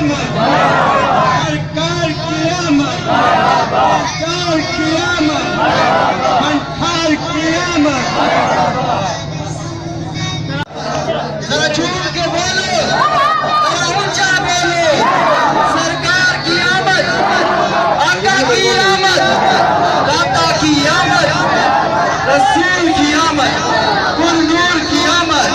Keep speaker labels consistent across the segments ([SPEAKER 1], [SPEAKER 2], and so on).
[SPEAKER 1] आमद, सरकार की आमद, सरकार की आमद, मंठार की आमद। जरा झूम के बोलो, जरा ऊंचा बोलो, सरकार की आमद, आका की आमद, दाता की आमद, रसूल की आमद, कुल-नूर की आमद।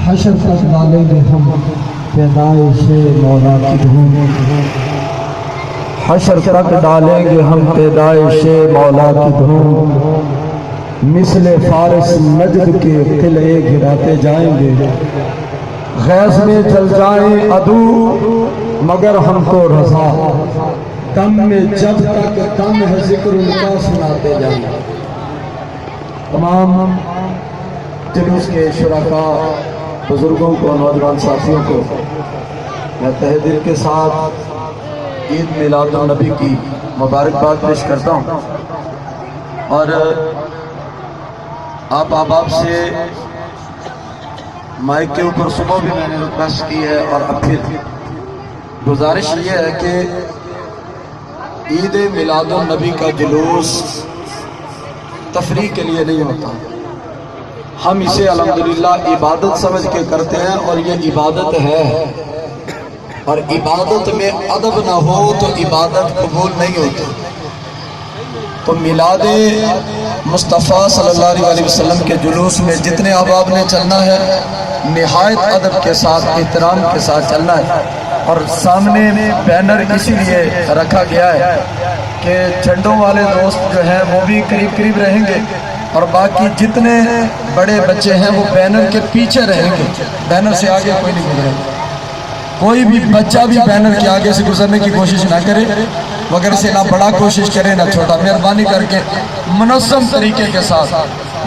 [SPEAKER 2] हशर तक डालेंगे हम पैदाइशे मौला की धूम, हशर तक डालेंगे हम पैदाइशे मौला की धूम। मिसले फारिस नजद के किले गिराते जाएंगे, गैस में जल जाए अदू मगर हमको रजा। दम में जब तक दम है जिक्र उनका सुनाते जाएंगे। तमाम जुलूस के शुरका, बुजुर्गों को, नौजवान साथियों को मैं तहे दिल के साथ ईद मिलाद नबी की मुबारकबाद पेश करता हूँ। और आप अहबाब से माइक के ऊपर सुबह भी मैंने रिक्वेस्ट की है और अब फिर गुजारिश ये है कि ईद मिलाद नबी का जुलूस तफरीह के लिए नहीं होता। हम इसे अल्हम्दुलिल्लाह इबादत समझ के करते हैं और ये इबादत है। और इबादत में अदब ना हो तो इबादत कबूल नहीं होती। तो मिलाद मुस्तफ़ा सल्लल्लाहु अलैहि वसल्लम के जुलूस में जितने अहबाब ने चलना है, निहायत अदब के साथ, एहतराम के साथ चलना है। और सामने बैनर इसीलिए रखा गया है कि झंडों वाले दोस्त जो हैं वो भी करीब करीब रहेंगे और बाकी जितने बड़े बच्चे हैं वो बैनर के पीछे रहेंगे। बैनर से आगे कोई नहीं गुजरेगा। कोई भी बच्चा भी बैनर के आगे से गुजरने की कोशिश ना करे, मगर से ना बड़ा कोशिश करे ना छोटा। मेहरबानी करके मुनज़्ज़म तरीके के साथ,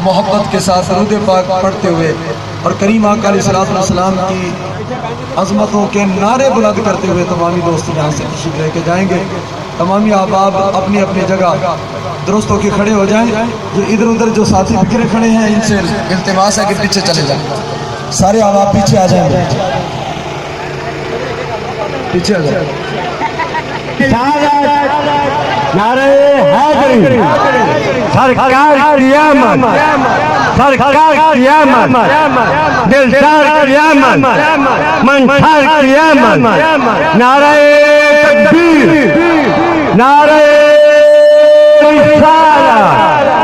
[SPEAKER 2] मोहब्बत के साथ दुरूद पाक पढ़ते हुए और करीम आका अलैहिस्सलाम की अज़मतों के नारे बुलंद करते हुए तमामी दोस्त यहाँ से तशरीफ़ लेके जाएंगे। तमामी अहबाब अपनी अपनी जगह दुरुस्त होकर खड़े हो जाएं। जो इधर उधर जो साथी बिखरे खड़े हैं इनसे इल्तिमास है कि पीछे चले जाएं। सारे अहबाब पीछे आ जाएंगे, पीछे आ जाए।
[SPEAKER 3] नारे हैदरी, सरकार की आमद, सरकार की आमद, दिलदार की आमद, मंठार की आमद। नारे तकबीर, नारे रिसालत।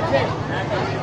[SPEAKER 4] Okay.